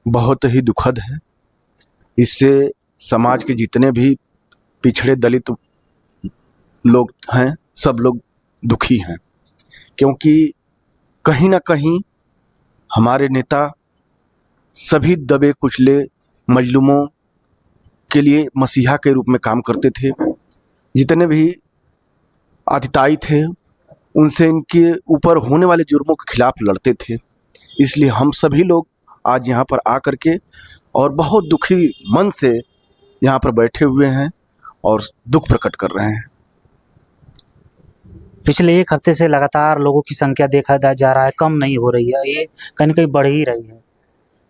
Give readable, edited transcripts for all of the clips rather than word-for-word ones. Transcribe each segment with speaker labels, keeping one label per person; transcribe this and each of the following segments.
Speaker 1: बहुत ही दुखद है। इससे समाज के जितने भी पिछड़े दलित लोग हैं सब लोग दुखी हैं, क्योंकि कहीं ना कहीं हमारे नेता सभी दबे कुचले मजलूमों के लिए मसीहा के रूप में काम करते थे। जितने भी आतिताई थे उनसे इनके ऊपर होने वाले जुर्मों के खिलाफ लड़ते थे। इसलिए हम सभी लोग आज यहाँ पर आकर के और बहुत दुखी मन से यहाँ पर बैठे हुए हैं और दुख प्रकट कर रहे हैं।
Speaker 2: पिछले एक हफ्ते से लगातार लोगों की संख्या देखा जा रहा है, कम नहीं हो रही है, ये कहीं न कहीं बढ़ ही रही है।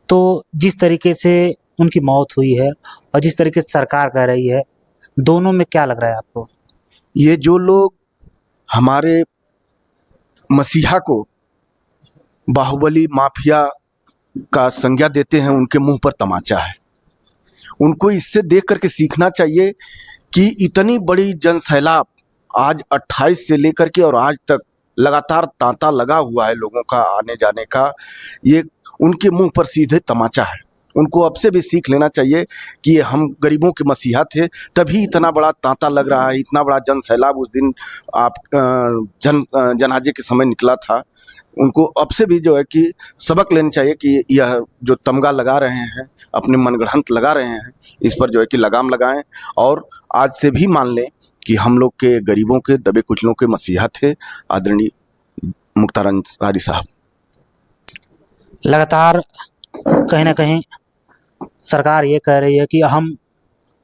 Speaker 2: तो जिस तरीके से उनकी मौत हुई है और जिस तरीके से सरकार कह रही है, दोनों में क्या लग रहा है आपको?
Speaker 1: ये जो लोग हमारे मसीहा को बाहुबली माफिया का संज्ञा देते हैं, उनके मुंह पर तमाचा है। उनको इससे देख करके सीखना चाहिए कि इतनी बड़ी जनसैलाब आज 28 से लेकर के और आज तक लगातार तांता लगा हुआ है लोगों का आने जाने का, ये उनके मुंह पर सीधे तमाचा है। उनको अब से भी सीख लेना चाहिए कि हम गरीबों के मसीहा थे, तभी इतना बड़ा तांता लग रहा है, इतना बड़ा जन सैलाब उस दिन आप जनाजे के समय निकला था। उनको अब से भी जो है कि सबक लेना चाहिए कि यह जो तमगा लगा रहे हैं, अपने मनगढ़ंत लगा रहे हैं, इस पर जो है कि लगाम लगाएं और आज से भी मान लें कि हम लोग के गरीबों के दबे कुचलों के मसीहा थे आदरणीय मुख्तार अंसारी साहब।
Speaker 2: लगातार कहीं न कहीं सरकार ये कह रही है कि हम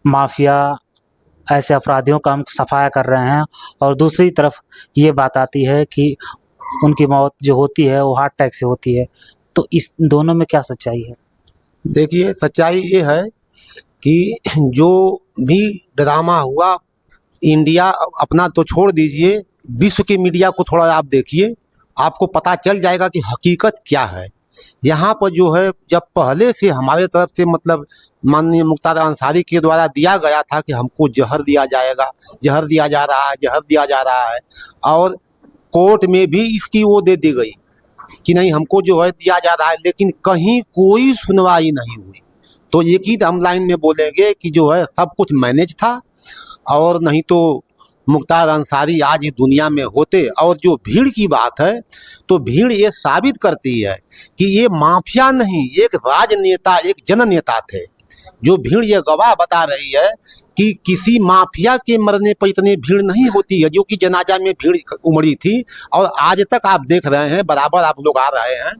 Speaker 2: माफिया ऐसे अपराधियों का हम सफाया कर रहे हैं, और दूसरी तरफ ये बात आती है कि उनकी मौत जो होती है वो हार्ट अटैक से होती है। तो इस दोनों में क्या सच्चाई है?
Speaker 3: देखिए, सच्चाई ये है कि जो भी ड्रामा हुआ, इंडिया अपना तो छोड़ दीजिए, विश्व के मीडिया को थोड़ा आप देखिए, आपको पता चल जाएगा कि हकीकत क्या है। यहाँ पर जो है, जब पहले से हमारे तरफ से मतलब माननीय मुख्तार अंसारी के द्वारा दिया गया था कि हमको जहर दिया जाएगा, जहर दिया जा रहा है, जहर दिया जा रहा है, और कोर्ट में भी इसकी वो दे दी गई कि नहीं हमको जो है दिया जा रहा है, लेकिन कहीं कोई सुनवाई नहीं हुई। तो एक ही हम लाइन में बोलेंगे कि जो है सब कुछ मैनेज था, और नहीं तो मुख्तार अंसारी आज इस दुनिया में होते। और जो भीड़ की बात है, तो भीड़ ये साबित करती है कि ये माफिया नहीं, एक राजनेता, एक जननेता थे। जो भीड़ ये गवाह बता रही है कि किसी माफिया के मरने पर इतनी भीड़ नहीं होती है, जो कि जनाजा में भीड़ उमड़ी थी, और आज तक आप देख रहे हैं बराबर आप लोग आ रहे हैं।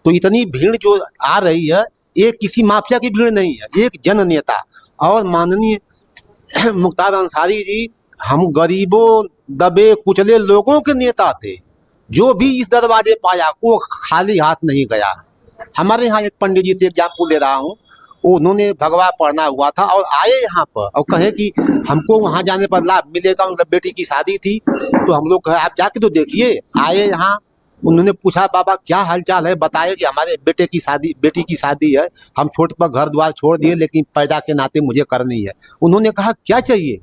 Speaker 3: तो इतनी भीड़ जो आ रही है, ये किसी माफिया की भीड़ नहीं है, एक जननेता। और माननीय मुख्तार अंसारी जी हम गरीबों दबे कुचले लोगों के नेता थे। जो भी इस दरवाजे पाया वो खाली हाथ नहीं गया। हमारे यहाँ एक पंडित जी से एग्जाम्पल दे रहा हूँ, उन्होंने भगवा पढ़ना हुआ था और आए यहाँ पर और कहे कि हमको वहाँ जाने पर लाभ मिलेगा। उनकी बेटी की शादी थी, तो हम लोग कहे आप जाके तो देखिए। आए यहाँ, उन्होंने पूछा बाबा क्या हालचाल है, बताया कि हमारे बेटी की शादी है, हम छोटे पर घर द्वार छोड़ दिए, लेकिन पैदा के नाते मुझे करनी है। उन्होंने कहा क्या चाहिए?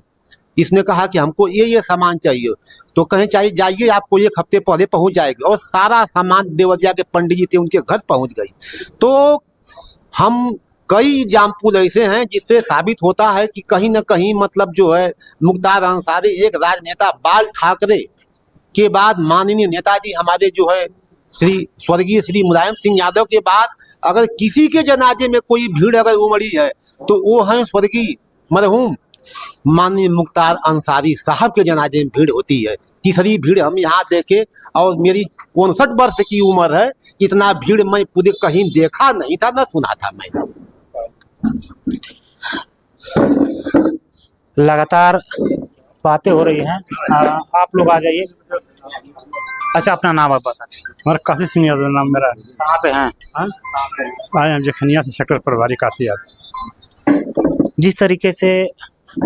Speaker 3: इसने कहा कि हमको ये सामान चाहिए। तो कहीं चाहिए जाइए, आपको एक हफ्ते पहले पहुंच जाएगी। और सारा सामान देवरिया के पंडित जी थे उनके घर पहुंच गई। तो हम कई एग्जाम्पल ऐसे हैं जिससे साबित होता है कि कहीं ना कहीं मतलब जो है मुख्तार अंसारी एक राजनेता, बाल ठाकरे के बाद माननीय नेताजी हमारे जो है स्वर्गीय श्री मुलायम सिंह यादव के बाद अगर किसी के जनाजे में कोई भीड़ अगर उमड़ी है तो वो है स्वर्गीय मरहूम माननीय मुख्तार अंसारी साहब के जनाजे में भीड़ होती है। तीसरी भीड़ हम यहाँ देखे, और मेरी 59 वर्ष की उम्र है, इतना भीड़ मैं पूरे कहीं देखा नहीं था, न सुना था मैंने।
Speaker 2: लगातार बातें हो रही हैं। आप लोग आ जाइए। अच्छा, अपना नाम आप बता।
Speaker 4: हमारा काशी सिंह यादव नाम मेरा है।
Speaker 2: कहाँ पे हैं?
Speaker 4: आए हम जखनिया से, सेक्टर प्रभारी काशी यादव।
Speaker 2: जिस तरीके से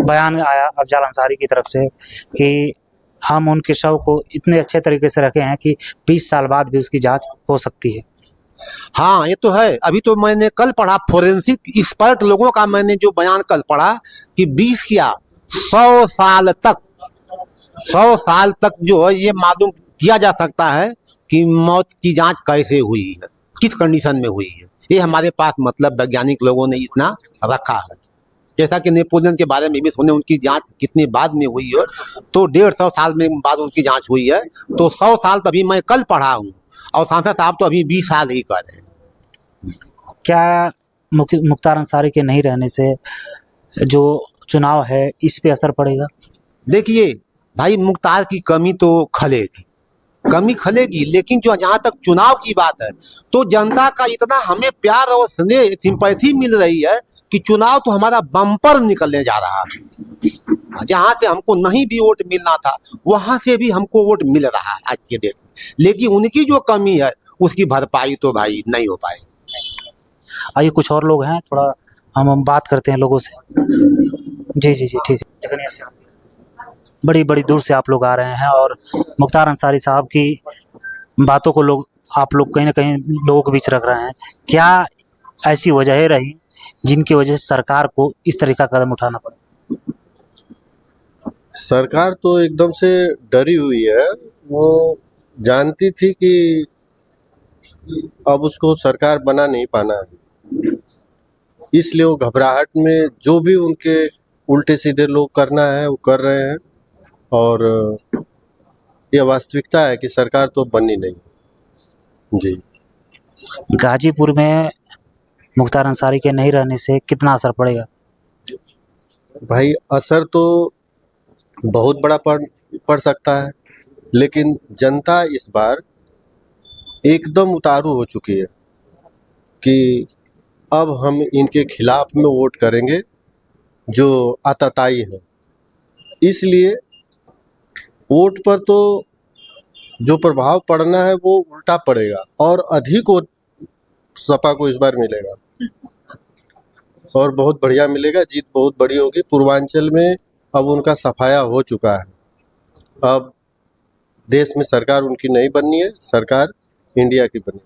Speaker 2: बयान आया अफजल अंसारी की तरफ से कि हम उनके शव को इतने अच्छे तरीके से रखे हैं कि 20 साल बाद भी उसकी जांच हो सकती है।
Speaker 3: हाँ, ये तो है। अभी तो मैंने कल पढ़ा, फोरेंसिक एक्सपर्ट लोगों का मैंने जो बयान कल पढ़ा कि 20 क्या 100 साल तक जो है ये मालूम किया जा सकता है कि मौत की जांच कैसे हुई है, किस कंडीशन में हुई है। ये हमारे पास मतलब वैज्ञानिक लोगों ने इतना रखा है। जैसा कि नेपोलियन के बारे में भी सुने, उनकी जांच कितनी बाद में हुई है, तो 150 साल में बाद उनकी जांच हुई है। तो 100 साल तो अभी मैं कल पढ़ा हूँ, और सांसद साहब तो अभी 20 साल ही कर रहे हैं।
Speaker 2: क्या मुख्तार अंसारी के नहीं रहने से जो चुनाव है इस पे असर पड़ेगा?
Speaker 3: देखिए भाई, मुख्तार की कमी तो खलेगी, लेकिन जो जहाँ तक चुनाव की बात है, तो जनता का इतना हमें प्यार और स्नेह सिंपैथी मिल रही है कि चुनाव तो हमारा बम्पर निकलने जा रहा है। जहाँ से हमको नहीं भी वोट मिलना था, वहाँ से भी हमको वोट मिल रहा है आज के डेट में। लेकिन उनकी जो कमी है, उसकी भरपाई तो भाई नहीं हो पाए।
Speaker 2: आइए कुछ और लोग हैं, थोड़ा हम बात करते हैं लोगों से। जी जी जी, ठीक है। बड़ी बड़ी दूर से आप लोग आ रहे हैं और मुख्तार अंसारी साहब की बातों को आप लोग कहीं ना कहीं लोगों के बीच रख रहे हैं। क्या ऐसी वजह रही जिनकी वजह से सरकार को इस तरह का कदम उठाना पड़ा?
Speaker 5: सरकार तो एकदम से डरी हुई है। वो जानती थी कि अब उसको सरकार बना नहीं पाना है, इसलिए वो घबराहट में जो भी उनके उल्टे सीधे लोग करना है वो कर रहे हैं। और ये वास्तविकता है कि सरकार तो बनी नहीं। जी,
Speaker 2: गाजीपुर में मुख्तार अंसारी के नहीं रहने से कितना असर पड़ेगा?
Speaker 5: भाई असर तो बहुत बड़ा पड़ सकता है, लेकिन जनता इस बार एकदम उतारू हो चुकी है कि अब हम इनके खिलाफ में वोट करेंगे जो आतताई है। इसलिए वोट पर तो जो प्रभाव पड़ना है वो उल्टा पड़ेगा और अधिक वोट सपा को इस बार मिलेगा और बहुत बढ़िया मिलेगा। जीत बहुत बड़ी होगी। पूर्वांचल में अब उनका सफाया हो चुका है। अब देश में सरकार उनकी नहीं बननी है, सरकार इंडिया की बनी।